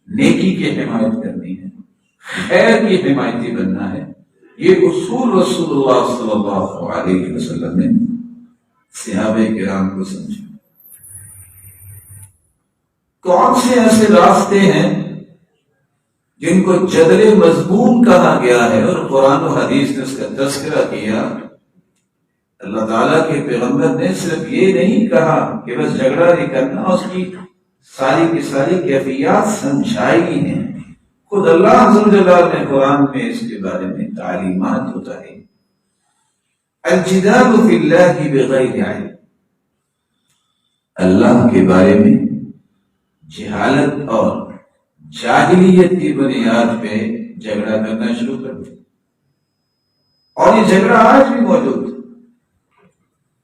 نیکی کی حمایت کرنی ہے، خیر کی حمایتی بننا ہے، یہ اصول رسول اللہ صلی اللہ علیہ وسلم نے صحابہ کرام کو سمجھا۔ کون سے ایسے راستے ہیں جن کو جدل مضمون کہا گیا ہے اور قرآن و حدیث نے اس کا تذکرہ کیا؟ اللہ تعالیٰ کے پیغمبر نے صرف یہ نہیں کہا کہ بس جھگڑا نہیں کرنا، اس کی ساری کی ساری کیفیات سمجھائی ہیں۔ خود اللہ ذو الجلال نے قرآن میں اس کے بارے میں تعلیمات اتاری۔ الجدال فی اللہ بغیر علم، اللہ کے بارے میں جہالت اور جاہلیت کی بنیاد پہ جھگڑا کرنا شروع کر دیا، اور یہ جھگڑا آج بھی موجود ہے۔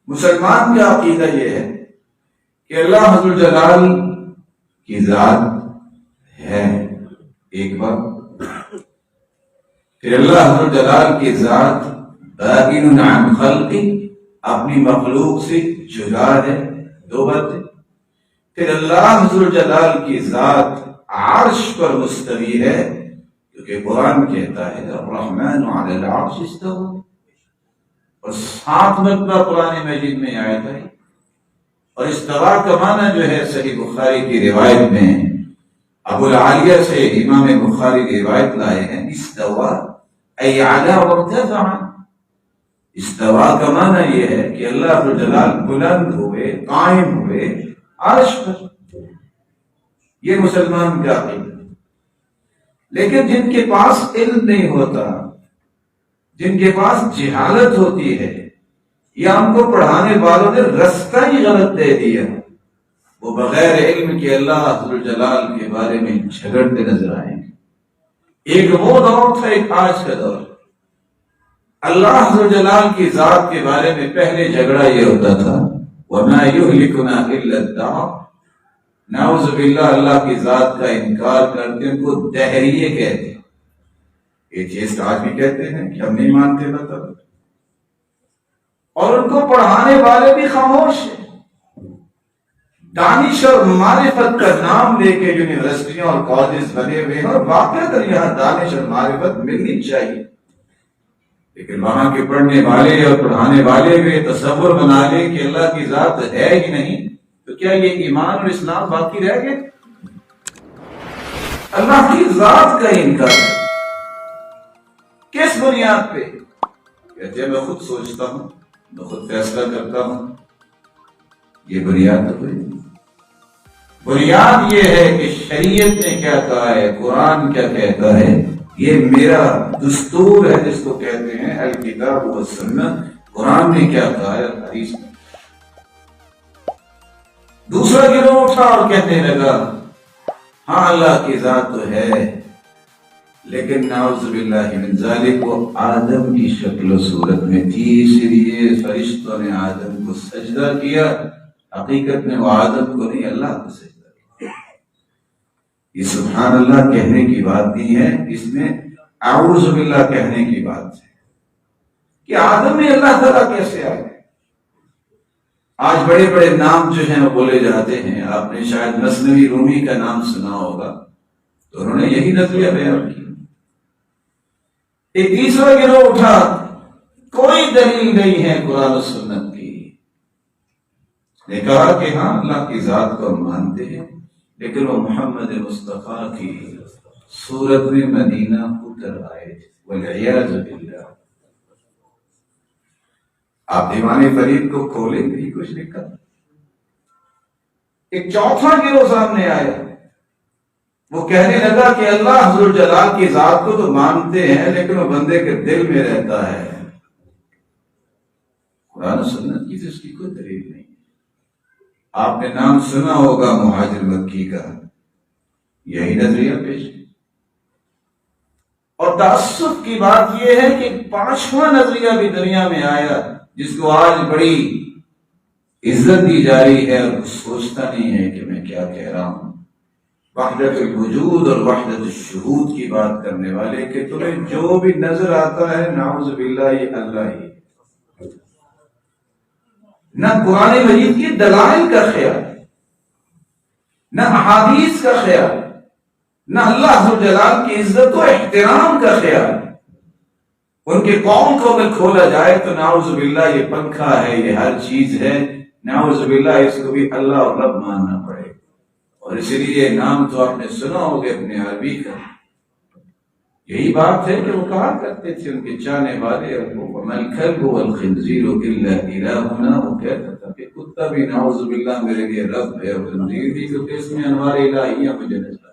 مسلمان کا عقیدہ یہ ہے کہ اللہ ذو الجلال کی ذات ہے ایک بات، پھر اللہ ذو الجلال کی ذات باغن عن خلقی، اپنی مخلوق سے جدا ہے، دو باتیں۔ پھر اللہ ذو الجلال کی ذات عرش پر مستوی ہے، کیونکہ قرآن کہتا ہے الرحمن علی العرش استوى، اور 7 مرتبہ قرآن مجید میں آیا ہے۔ اور استوا کا معنی جو ہے صحیح بخاری کی روایت میں ابو العالیہ سے امام بخاری کی روایت لائے ہیں، استوا ای علی وارتفع۔ استوا کا معنی یہ ہے کہ اللہ ذو الجلال بلند ہوئے، قائم ہوئے عرش پر۔ یہ مسلمان کا عقیدہ۔ لیکن جن کے پاس علم نہیں ہوتا، جن کے پاس جہالت ہوتی ہے، یا ہم کو پڑھانے والوں نے رستہ ہی غلط دے دیا، وہ بغیر علم کے اللہ ذو الجلال کے بارے میں جھگڑتے نظر آئیں گے۔ ایک وہ دور تھا، ایک آج کا دور۔ اللہ ذو الجلال کی ذات کے بارے میں پہلے جھگڑا یہ ہوتا تھا وَمَا يُهْلِكُنَا إِلَّا الدَّهْرُ، نعوذ باللہ اللہ کی ذات کا انکار کرتے ان کو دہریے کہتے ہیں۔ یہ چیز آج بھی کہتے ہیں کہ ہم نہیں مانتے مطلب، اور ان کو پڑھانے والے بھی خاموش ہیں۔ دانش اور معرفت کا نام لے کے یونیورسٹیاں اور کالجز بنے ہوئے ہیں، اور واقعہ یہاں دانش اور معرفت ملنی چاہیے، لیکن وہاں کے پڑھنے والے اور پڑھانے والے بھی تصور بنا لے کہ اللہ کی ذات ہے ہی نہیں، تو کیا یہ ایمان اور اسلام باقی رہ گئے؟ اللہ کی ذات کا انکار کس بنیاد پہ؟ کہتے ہیں میں خود سوچتا ہوں، میں خود فیصلہ کرتا ہوں۔ یہ بنیاد تو کوئی نہیں۔ بنیاد یہ ہے کہ شریعت نے کیا کہا ہے، قرآن کیا کہتا ہے، یہ میرا دستور ہے جس کو کہتے ہیں الکتاب والسنت۔ قرآن نے کیا کہا ہے، حدیث میں۔ دوسرا گروہ اٹھا اور کہنے لگا ہاں اللہ کی ذات تو ہے، لیکن نعوذ باللہ من ذالک وہ آدم کی شکل و صورت میں تھی، اس لیے فرشتوں نے آدم کو سجدہ کیا۔ حقیقت میں وہ آدم کو نہیں، اللہ کو سجدہ کیا۔ یہ سبحان اللہ کہنے کی بات نہیں ہے، اس میں اعوذ باللہ کہنے کی بات ہے کہ آدم میں اللہ تعالیٰ کیسے آئے۔ آج بڑے بڑے نام جو ہیں وہ بولے جاتے ہیں، آپ نے شاید مثنوی رومی کا نام سنا ہوگا، تو انہوں نے یہی نظریہ بیان کیا۔ ایک تیسرا گروہ اٹھا، کوئی دلیل نہیں ہے قرآن و سنت کی، نے کہا کہ ہاں اللہ کی ذات کو ہم مانتے ہیں، لیکن وہ محمد مصطفیٰ کی صورت میں مدینہ اتر آئے تھے، والعیاذ باللہ۔ آپ دیوان فرید کو کھولیں گے کچھ لکھا۔ ایک چوتھا گروہ سامنے آیا، وہ کہنے لگا کہ اللہ ذو الجلال کی ذات کو تو مانتے ہیں، لیکن وہ بندے کے دل میں رہتا ہے۔ قرآن و سنت کی تو اس کی کوئی دلیل نہیں۔ آپ نے نام سنا ہوگا مہاجر مکی کا، یہی نظریہ پیش ہے۔ اور تعصب کی بات یہ ہے کہ 5واں نظریہ بھی دنیا میں آیا، جس کو آج بڑی عزت دی جا رہی ہے، اور سوچتا نہیں ہے کہ میں کیا کہہ رہا ہوں۔ وحدت الوجود اور وحدت الشہود کی بات کرنے والے کہ تمہیں جو بھی نظر آتا ہے نعوذ باللہ یہ اللہ ہی، نہ قرآن مجید کی دلائل کا خیال، نہ احادیث کا خیال، نہ اللہ ذو جلال کی عزت و احترام کا خیال. ان کے قوم کو اگر کھولا جائے تو نعوذ باللہ یہ پنکھا ہے، یہ ہر چیز ہے، نعوذ باللہ اس کو بھی اللہ اور رب ماننا پڑے. اور اسی لیے نام تو آپ نے سنا ہوگا اپنے عربی کا. یہی بات ہے کہ وہ کہا کرتے تھے ان کے چاہنے والے، وَمَا الْكَلْبُ وَالْخِنْزِيرُ إِلَّا إِلَٰهُنَا. وہ کہتا تھا کہ کتا بھی نعوذ باللہ میرے لیے رب ہے، اور خنزیر بھی، کیونکہ اس میں انوار الہیہ مجھے نظر.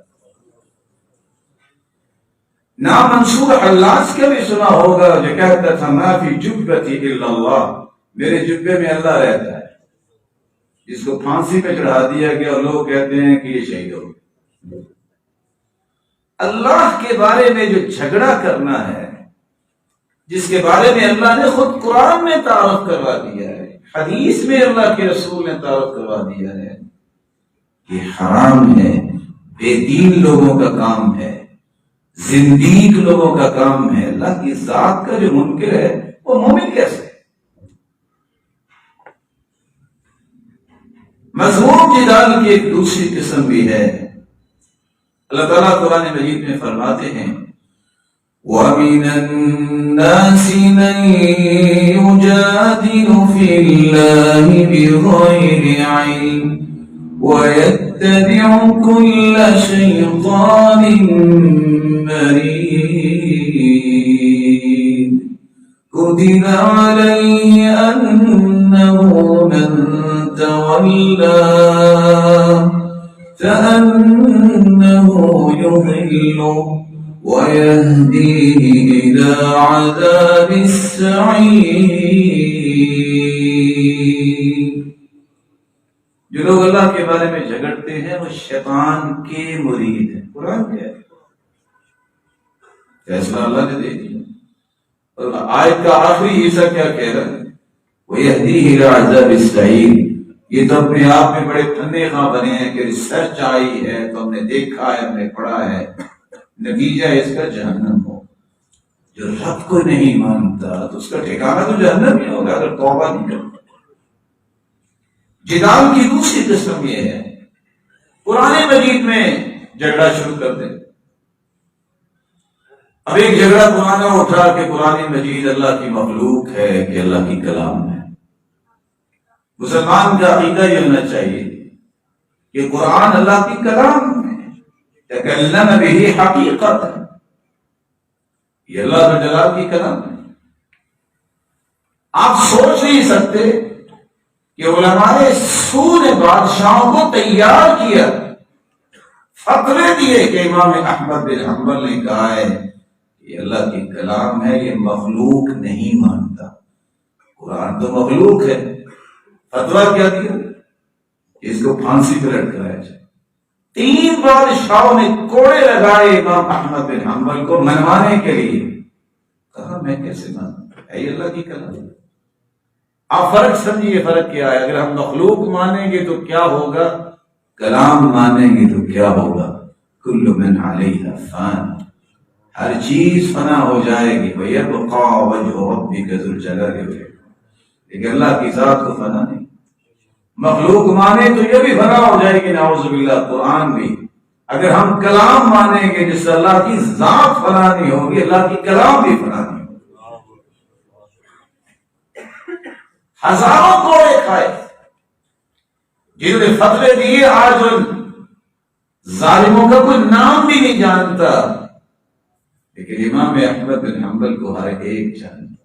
نام منصور حلاج کا بھی سنا ہوگا جو کہتا تھا مَا فِي جُبَّتِي إِلَّا اللَّهُ، میرے جبے میں اللہ رہتا ہے. جس کو پھانسی پہ چڑھا دیا گیا اور لوگ کہتے ہیں کہ یہ شہید ہو گیا. اللہ کے بارے میں جو جھگڑا کرنا ہے، جس کے بارے میں اللہ نے خود قرآن میں تعارف کروا دیا ہے، حدیث میں اللہ کے رسول نے تعارف کروا دیا ہے، یہ حرام ہے، بے دین لوگوں کا کام ہے، زندیق لوگوں کا کام ہے. اللہ کی ذات کا جو منکر ہے وہ مومن کیسے؟ مذموم جدال کی ایک دوسری قسم بھی ہے. اللہ تعالیٰ قرآن مجید میں فرماتے ہیں وَمِنَ النَّاسِ مَن يُجَادِلُ فِي اللَّهِ بِغَيْرِ عِلْمٍ وَيَتَّبِعُ كُلَّ شَيْطَانٍ مَرِيدٍ كُتِبَ عَلَيْهِ أَنَّهُ مَن تَوَلَّاهُ فَأَنَّهُ يُضِلُّهُ وَيَهْدِيهِ إِلَى عَذَابِ السَّعِيرِ. جو لوگ اللہ کے بارے میں جھگڑتے ہیں وہ شیطان کے مرید ہیں. قرآن کیا ہے؟ فیصلہ اللہ نے دے دیا. اور آیت کا آخری حصہ کیا کہہ رہا ہے؟ وَيَهْدِيهِ إِلَى عَذَابِ السَّعِيرِ. یہ تو اپنے آپ میں بڑے پھندے خواہ بنے ہیں کہ ریسرچ آئی ہے تو ہم نے دیکھا ہے، ہم نے پڑھا ہے، نتیجہ اس کا جہنم ہو. جو رب کو نہیں مانتا تو اس کا ٹھکانہ تو جہنم ہی ہوگا اگر توبہ نہیں کرتا. جدال کی دوسری قسم یہ ہے قرآن مجید میں جھگڑا شروع کر دیں. اب ایک جھگڑا پرانا اٹھا کہ قرآن مجید اللہ کی مخلوق ہے کہ اللہ کی کلام ہے. مسلمان کا عقیدہ یہ ہونا چاہیے کہ قرآن اللہ کی کلام ہے، تکلم بہ حقیقت ہے، یہ اللہ جلال کی کلام ہے. آپ سوچ نہیں سکتے کہ علماء سو نے بادشاہوں کو تیار کیا، فتوے دیے کہ امام احمد بن حنبل نے کہا ہے یہ اللہ کی کلام ہے، یہ مخلوق نہیں مانتا. قرآن تو مخلوق ہے. فتویٰ کیا دیا؟ اس کو پھانسی پہ لٹکایا جائے. 3 بادشاہوں نے کوڑے لگائے امام احمد بن حنبل کو منوانے کے لیے. کہا میں کیسے مانوں، ہے یہ اللہ کی کلام. آپ فرق سمجھیے، فرق کیا ہے. اگر ہم مخلوق مانیں گے تو کیا ہوگا، کلام مانیں گے تو کیا ہوگا. کل من علیہا فان، ہر چیز فنا ہو جائے گی. وَيَبْقَى وَجْهُ رَبِّكَ ذُو الْجَلَالِ وَالْإِكْرَامِ. لیکن اللہ کی ذات کو فنا نہیں. مخلوق مانے تو یہ بھی فنا ہو جائے گی نعوذ باللہ. قرآن بھی اگر ہم کلام مانیں گے جس سے اللہ کی ذات فنا نہیں ہوگی، اللہ کی کلام بھی فنا نہیں ہوگی. ہزاروں کوڑے کھائے جنہوں نے فتوے دیے، آج ان ظالموں کا کوئی نام بھی نہیں جانتا، لیکن امام احمد بن حنبل کو ہر ایک جانتا.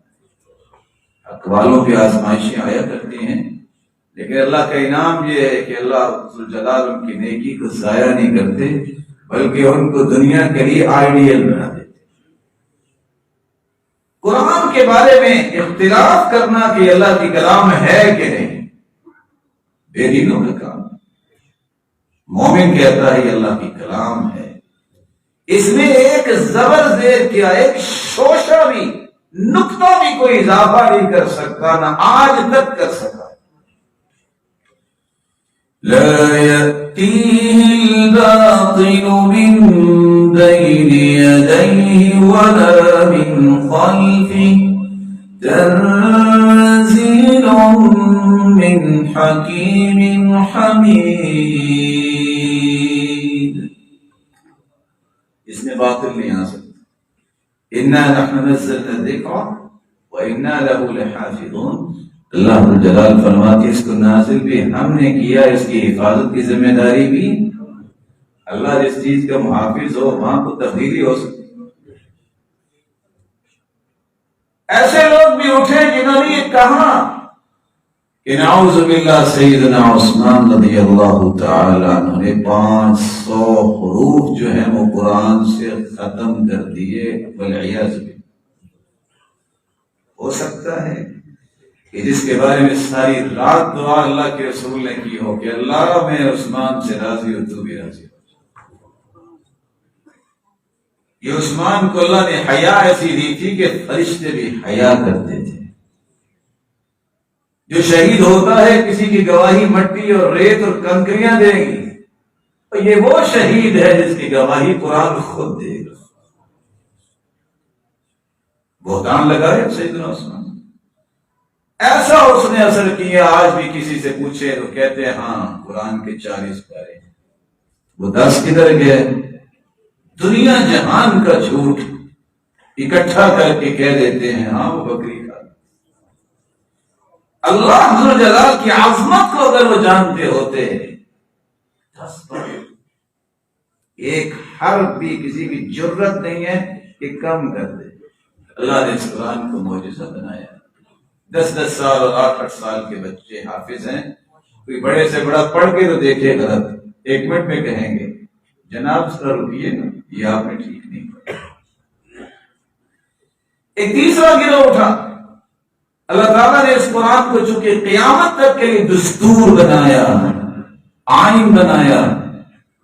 اقوالوں کی آزمائشیں آیا کرتی ہیں، لیکن اللہ کا انعام یہ ہے کہ اللہ ذوالجلال ان کی نیکی کو ضائع نہیں کرتے، بلکہ ان کو دنیا کے لیے آئیڈیل بنا دیتے. قرآن کے بارے میں اختلاف کرنا کہ اللہ کی کلام ہے کہ نہیں، بے دینوں کا کام. مومن کہتا ہے یہ اللہ کی کلام ہے. اس میں ایک زبر زیر کیا، ایک شوشہ بھی، نقطہ بھی کوئی اضافہ نہیں کر سکتا، نہ آج تک کر سکا. لا يأتيه الباطل من بين يديه ولا من خلفه تنزيل من حكيم حميد. باطل نہیں آ سکتا۔ انا نحن نزلنا الذکر وانا له لحافظون، اللہ جلال فرماتے اس کو نازل بھی ہم نے کیا، اس کی حفاظت کی ذمہ داری بھی اللہ۔ جس چیز کا محافظ ہو وہاں کو تبدیلی ہو سکتی۔ ایسے لوگ بھی اٹھے جنہوں نے یہ کہا کہ نعوذ باللہ سیدنا عثمان رضی اللہ تعالی عنہ نے 500 حروف جو ہیں وہ قرآن سے ختم کر دیے، والعیاذ باللہ۔ ہو سکتا ہے کہ جس کے بارے میں ساری رات دعا اللہ کے رسول نے کی ہو کہ اللہ میں عثمان سے راضی ہو، تو بھی راضی ہو۔ یہ عثمان کو اللہ نے حیا ایسی دی تھی کہ فرشتے بھی حیا کرتے تھے۔ جو شہید ہوتا ہے کسی کی گواہی مٹی اور ریت اور کنکریاں دے گی، تو یہ وہ شہید ہے جس کی گواہی قرآن خود دے گا۔ بہتان لگائے سیدنا عثمان، ایسا اس نے اثر کیا۔ آج بھی کسی سے پوچھے تو کہتے ہیں ہاں قرآن کے 40 پارے ہیں، وہ 10 کدھر گئے؟ دنیا جہان کا جھوٹ اکٹھا کر کے کہہ دیتے ہیں ہاں وہ بکری کا۔ اللہ ذو جلال کی عظمت کو اگر وہ جانتے ہوتے 10 پارے، ایک حرف بھی کسی کی جرت نہیں ہے کہ کم کر دے۔ اللہ نے اس قرآن کو معجزہ بنایا۔ 10 سال اور 8 سال کے بچے حافظ ہیں، کوئی بڑے سے بڑا پڑھ کے تو دیکھے غلط، 1 منٹ میں کہیں گے جناب ذرا رکیے نا، یہ آپ نے ٹھیک نہیں پڑھا۔ ایک تیسرا گروہ اٹھا، اللہ تعالیٰ نے اس قرآن کو چونکہ قیامت تک کے لیے دستور بنایا، آئین بنایا،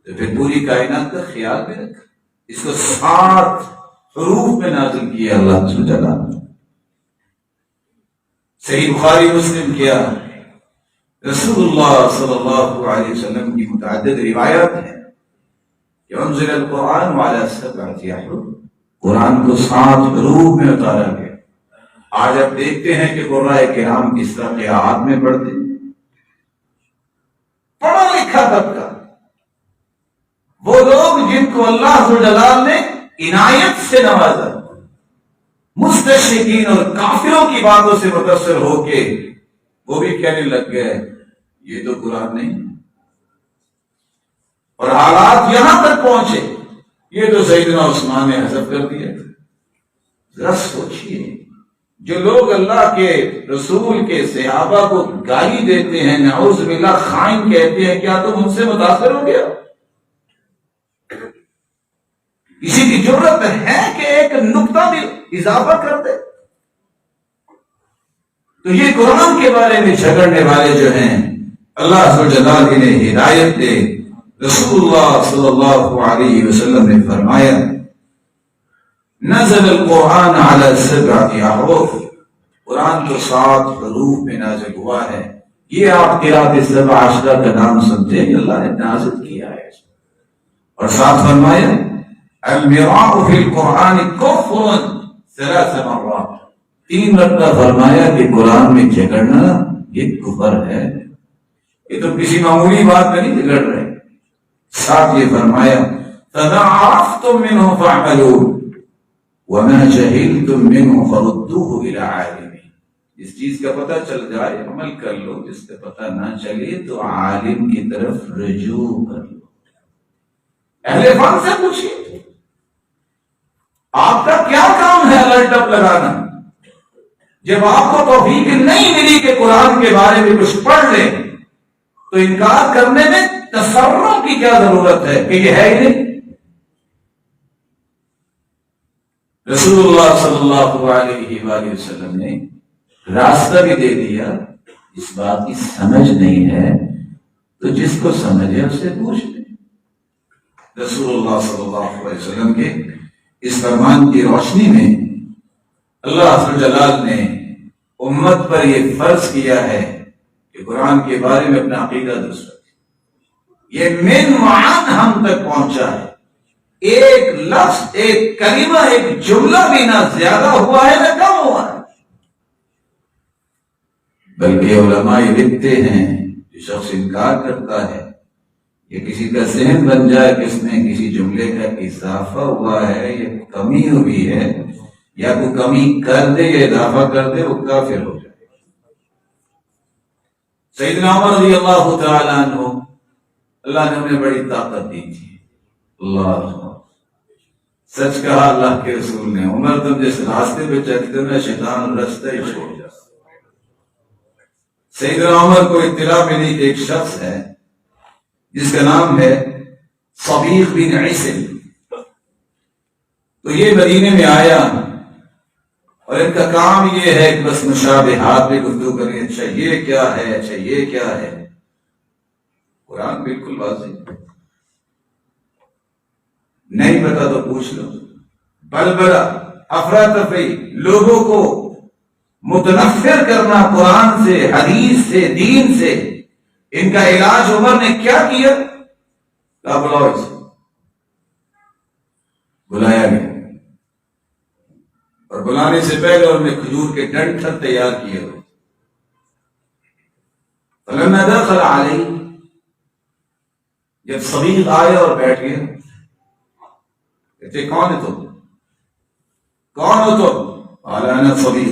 تو پھر پوری کائنات کا خیال میں رکھا۔ اس کو 7 حروف میں نازل کیا اللہ سبحانہ وتعالی۔ صحیح بخاری مسلم کیا، رسول اللہ صلی اللہ علیہ وسلم کی متعدد روایات ہیں کہ انزل القرآن وعلی 7 احرف، قرآن کو 7 حروف میں اتارا گیا۔ آج آپ دیکھتے ہیں کہ قرآن کرام کس طرح قراءات میں پڑھتے ہیں۔ پڑھا لکھا طبقہ، وہ لوگ جن کو اللہ ذو جلال نے عنایت سے نوازا، مستشرقین اور کافروں کی باتوں سے متاثر ہو کے وہ بھی کہنے لگ گئے یہ تو قرآن نہیں، اور حالات یہاں تک پہنچے یہ تو سیدنا عثمان نے حذف کر دیا۔ ذرا سوچئے، جو لوگ اللہ کے رسول کے صحابہ کو گالی دیتے ہیں، نعوذ باللہ خائن کہتے ہیں، کیا تم ان سے متاثر ہو گیا؟ کسی کی ضرورت ہے کہ ایک نقطہ بھی اضافہ کر دے؟ تو یہ قرآن کے بارے میں جھگڑنے والے جو ہیں، اللہ ذو جلال انہیں ہدایت دے۔ رسول اللہ صلی اللہ علیہ وسلم نے فرمایا نزل القرآن علی 7 احرف، قرآن تو 7 حروف میں نازل ہوا ہے۔ یہ آپ قرأت 17 کا نام سنتے ہیں، اللہ نے نازل کیا ہے۔ اور ساتھ فرمایا المراء فی القرآن کفر 3 مرات، 3 مرتبہ فرمایا کہ قرآن میں جھگڑنا یہ کفر ہے۔ یہ تو کسی معمولی بات میں نہیں جھگڑ رہے۔ ساتھ یہ فرمایا فَمَا عَرَفْتُم مِّنْهُ فَاعْمَلُوا وَمَا جَهِلْتُم مِّنْهُ فَرُدُّوهُ إِلَىٰ عَالِمِهِ، جس چیز کا پتہ چل جائے عمل کر لو، جس کا پتہ نہ چلے تو عالم کی طرف رجوع کر لو۔ اہل فن سے پوچھئے آپ کا کیا کام ہے الرٹ اپ لگانا؟ جب آپ کو توفیق نہیں ملی کہ قرآن کے بارے میں کچھ پڑھ لیں تو انکار کرنے میں تصرف کی کیا ضرورت ہے کہ یہ ہے ہی نہیں؟ رسول اللہ صلی اللہ علیہ وآلہ وسلم نے راستہ بھی دے دیا، اس بات کی سمجھ نہیں ہے تو جس کو سمجھے اس سے پوچھ لیں۔ رسول اللہ صلی اللہ علیہ وسلم کے اس فرمان کی روشنی میں اللہ جلال نے امت پر یہ فرض کیا ہے کہ قرآن کے بارے میں اپنا عقیدہ درست رکھے۔ یہ من معان ہم تک پہنچا ہے، ایک لفظ، ایک کلمہ، ایک جملہ بھی نہ زیادہ ہوا ہے نہ کم ہوا ہے، بلکہ علماء لکھتے ہیں جو شخص انکار کرتا ہے یہ کسی کا ذہن بن جائے کہ اس میں کسی جملے کا اضافہ ہوا ہے یا کمی ہوئی ہے یا کوئی کمی کر دے یا اضافہ کر دے، وہ کافر ہو جائے۔ سیدنا عمر رضی اللہ تعالیٰ عنہ، اللہ نے انہیں بڑی طاقت دی تھی۔ اللہ سچ کہا اللہ کے رسول نے، عمر تم جس راستے پہ چلتے ہو شیطان راستہ ہی چھوڑ جا۔ سیدنا عمر کو اطلاع ملی کہ ایک شخص ہے جس کا نام ہے صبیغ بن عیسل، تو یہ مدینے میں آیا اور ان کا کام یہ ہے کہ بس مشابہات میں گفتگو کریں، اچھا یہ کیا ہے، اچھا یہ کیا ہے۔ قرآن بالکل واضح، نہیں پتا تو پوچھ لو۔ بلبلا، افراتفری، لوگوں کو متنفر کرنا قرآن سے، حدیث سے، دین سے، ان کا علاج عمر نے کیا کیا؟ کہا بلاؤ اسے۔ بلایا گیا اور بلانے سے پہلے انہوں نے کھجور کے ڈنٹل تیار کیے ہوئے۔ فلما دخل علیہ، جب صبیغ آیا اور بیٹھ گیا، کہتے کون ہے تم؟ کون ہو تم؟ قال انا صبیغ،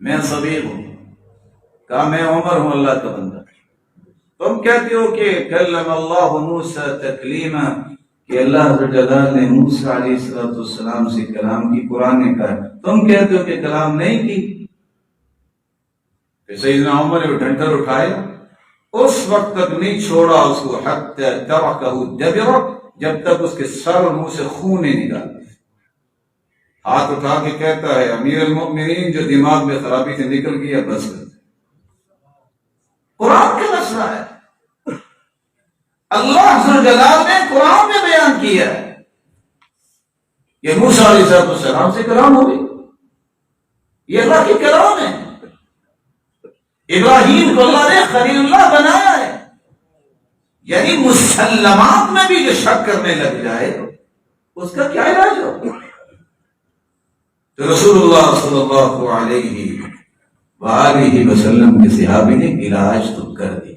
میں صبیغ ہوں۔ کہا میں عمر ہوں، اللہ کا بندہ۔ تم کہتے ہو کہ کلم اللہ موسیٰ تکلیما، کہ اللہ تعالیٰ نے موسیٰ علیہ السلام سے کلام کی، قرآن نے کہا، تم کہتے ہو کہ کلام نہیں کی۔ پھر سیدنا عمر نے وہ ڈنٹل اٹھایا، اس وقت تک نہیں چھوڑا اس کو، حتی ترکہ دبرا، جب تک اس کے سر اور منہ سے خون نہیں نکالا۔ ہاتھ اٹھا کے کہتا ہے امیر المؤمنین، جو دماغ میں خرابی سے نکل گیا بس کر۔ قرآن کا مسئلہ ہے، اللہ ذو جلال نے قرآن میں بیان کیا ہے۔ یہ موسیٰ علیہ السلام سے کلام ہو گئی، یہ اللہ کی کلام ہے۔ ابراہیم کو اللہ نے خلیل اللہ بنایا ہے، یعنی مسلمات میں بھی جو شک کرنے لگ جائے اس کا کیا علاج ہو؟ تو رسول اللہ صلی اللہ علیہ وآلہ وسلم کے صحابی نے علاج تو کر دیا۔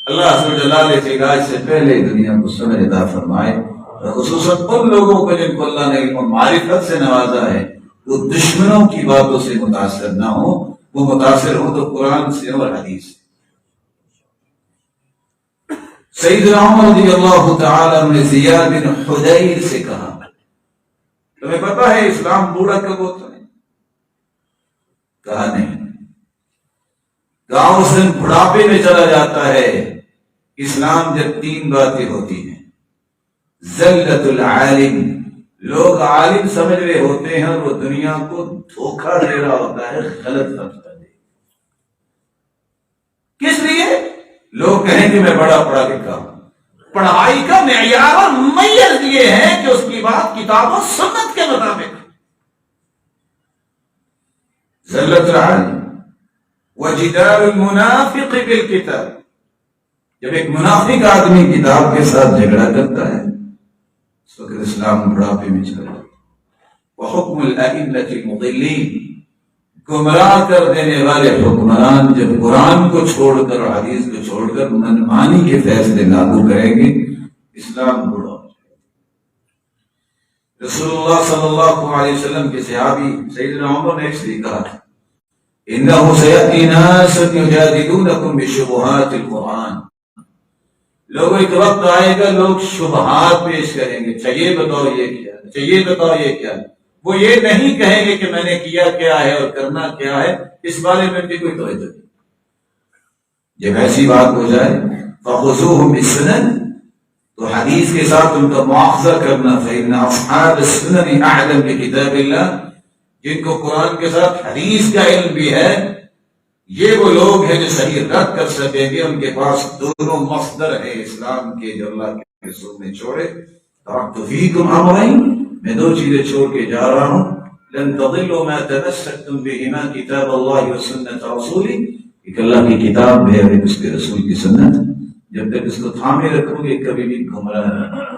اللہ عز و جلال اس علاج سے پہلے دنیا کو سمجھ عطا فرمائے، اور خصوصاً ان لوگوں کو جن کو اللہ نے علم و معرفت سے نوازا ہے، وہ دشمنوں کی باتوں سے متاثر نہ ہو، وہ متاثر ہو تو قرآن سے اور حدیث سے۔ سیدنا عمر رضی اللہ تعالیٰ نے زیاد بن حدیر سے کہا، تمہیں پتا ہے اسلام بوڑھا کب ہوتا ہے؟ کہا نہیں۔ گاؤں سے بڑھاپے میں چلا جاتا ہے اسلام جب تین باتیں ہوتی ہیں۔ ذلت العالم، لوگ عالم سمجھ رہے ہوتے ہیں اور وہ دنیا کو دھوکہ دے رہا ہوتا ہے، غلط سمجھتا ہے۔ کس لیے؟ لوگ کہیں کہ میں بڑا پڑھا لکھا ہوں۔ پڑھائی کا معیار اور معیار یہ ہے کہ اس کی بات کتاب و سنت کے مطابق۔ ذلت العالم وجدال المنافق بالکتاب، جب ایک منافق آدمی کتاب کے ساتھ جھگڑا کرتا ہے اس وقت اسلام بڑھاپے میں چلا جاتا ہے۔ وحکم الائمۃ المضلین، گمراہ کر دینے والے حکمران جب قرآن کو چھوڑ کر اور حدیث کو چھوڑ کر منمانی کے فیصلے لاگو کریں گے، اسلام بڑھا ہو جائے گا۔ رسول اللہ صلی اللہ علیہ وسلم کے صحابی سیدنا عمر نے اس لیے کہا، انہ سیأتی ناس یجادلونکم بشبہات القرآن، لوگوں ایک وقت آئے گا لوگ شبہات پیش کریں گے، اچھا یہ بتاؤ یہ کیا، اچھا یہ بتاؤ یہ کیا۔ وہ یہ نہیں کہیں گے کہ میں نے کیا کیا ہے اور کرنا کیا ہے، اس بارے میں بھی کوئی توجہ نہیں۔ جب ایسی بات ہو جائے فخذوہ بالسنن، تو حدیث کے ساتھ ان کا مواخذہ کرنا۔ فإن أصحاب السنن أعلم بكتاب اللہ، جن کو قرآن کے ساتھ حدیث کا علم بھی ہے، یہ وہ لوگ ہیں جو صحیح رد کر سکیں گے، ان کے پاس دونوں مصدر ہیں اسلام کے جو اللہ کے رسول نے چھوڑے۔ ترکت فیکم امرین، میں دو چیزیں چھوڑ کے جا رہا ہوں، لن تضلوا ما تمسکتم بہما کتاب اللہ و سنت رسولی، کہ اللہ کی کتاب ہے اور اس کے رسول کی سنت، جب تک اس کو تھامے رکھو گے کبھی بھی گمراہ نہیں۔